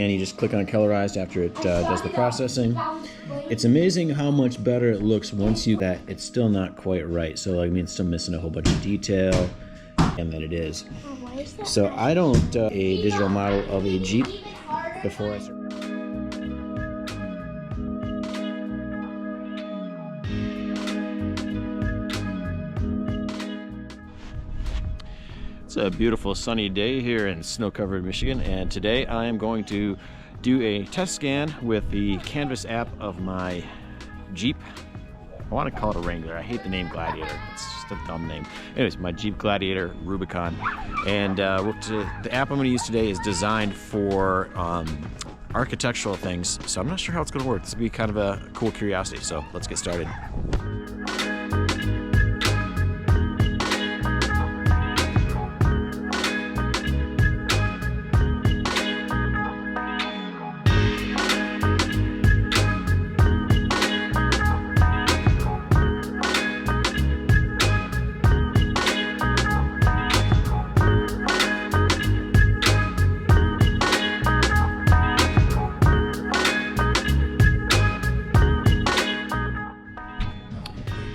And you just click on colorized after it does the processing. It's amazing how much better it looks once you that it's still not quite right. So I mean, it's still missing a whole bunch of detail, and that it is. So I don't a digital model of a Jeep before I start. It's a beautiful sunny day here in snow-covered Michigan, and today I am going to do a test scan with the Canvas app of my Jeep. I want to call it a Wrangler. I hate the name Gladiator. It's just a dumb name. Anyways, my Jeep Gladiator Rubicon. And the app I'm going to use today is designed for architectural things, so I'm not sure how it's going to work. This will be kind of a cool curiosity, so let's get started.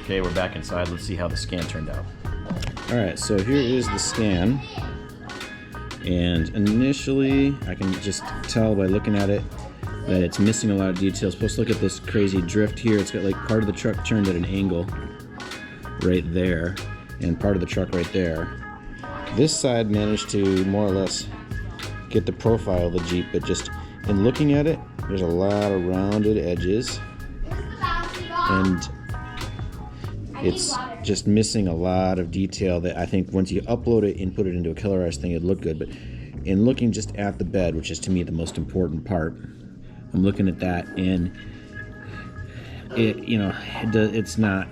Okay, we're back inside. Let's see how the scan turned out. All right, so here is the scan. And initially, I can just tell by looking at it that it's missing a lot of details. Supposed to look at this crazy drift here. It's got like part of the truck turned at an angle right there, and part of the truck right there. This side managed to more or less get the profile of the Jeep, but just in looking at it, there's a lot of rounded edges. And it's just missing a lot of detail that I think once you upload it and put it into a colorized thing, it'd look good. But in looking just at the bed, which is to me the most important part, I'm looking at that, and it's not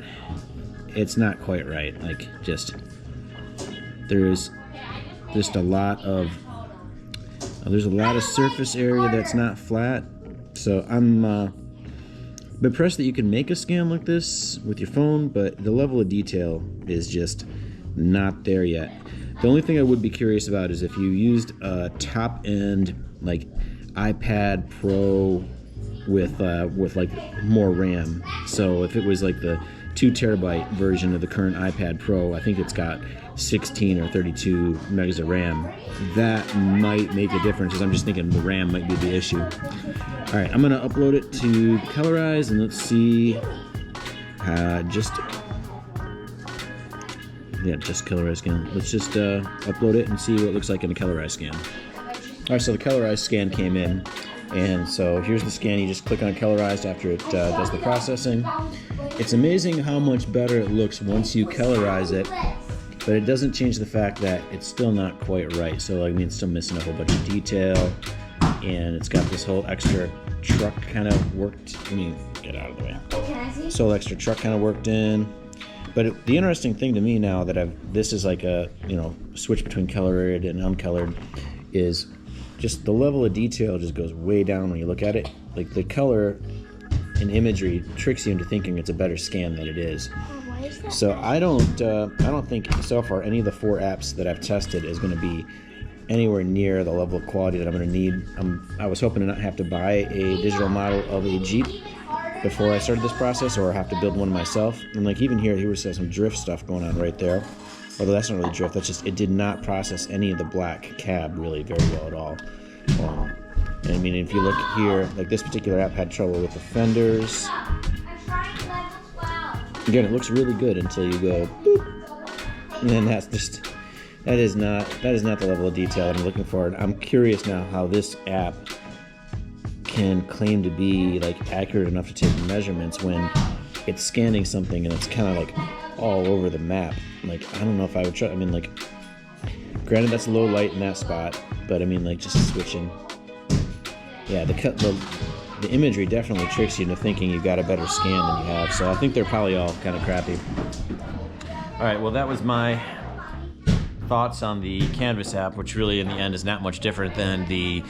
quite right. Like, there's a lot of surface area that's not flat. So I'm impressed that you can make a scan like this with your phone, but the level of detail is just not there yet. The only thing I would be curious about is if you used a top-end like iPad Pro with like more RAM. So if it was like the 2 terabyte version of the current iPad Pro, I think it's got 16 or 32 megas of RAM. That might make a difference, because I'm just thinking the RAM might be the issue. All right, I'm gonna upload it to Colorize, and let's see, just Colorize scan. Let's just upload it and see what it looks like in a Colorize scan. All right, so the Colorize scan came in, and so here's the scan. You just click on Colorized after it does the processing. It's amazing how much better it looks once you colorize it, but it doesn't change the fact that it's still not quite right. So I mean, it's still missing a whole bunch of detail, and it's got this whole extra truck kind of worked. Let me get out of the way. This whole extra truck kind of worked in. But the interesting thing to me now that this is like a switch between colored and uncolored, is just the level of detail just goes way down when you look at it. Like, the color and imagery tricks you into thinking it's a better scan than it is. So I don't think so far any of the 4 apps that I've tested is going to be anywhere near the level of quality that I'm going to need. I was hoping to not have to buy a digital model of a Jeep before I started this process, or have to build one myself. And like, even here was some drift stuff going on right there. Although that's not really drift, that's just, it did not process any of the black cab really very well at all. And I mean, if you look here, like this particular app had trouble with the fenders. Again, it looks really good until you go boop, and then that is not the level of detail that I'm looking for. And I'm curious now how this app can claim to be like accurate enough to take measurements when it's scanning something and it's kind of like all over the map. Like, I don't know if I would try. I mean, like, granted that's low light in that spot, but I mean, like, just switching. Yeah, the imagery definitely tricks you into thinking you've got a better scan than you have. So I think they're probably all kind of crappy. All right, well, that was my thoughts on the Canvas app, which really in the end is not much different than the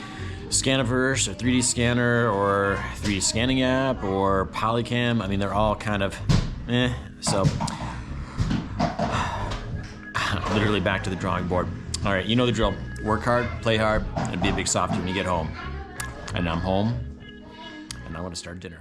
Scaniverse or 3D Scanner or 3D Scanning app or Polycam. I mean, they're all kind of so literally back to the drawing board. All right, you know the drill. Work hard, play hard, and be a big softy when you get home. And I'm home, and I want to start dinner.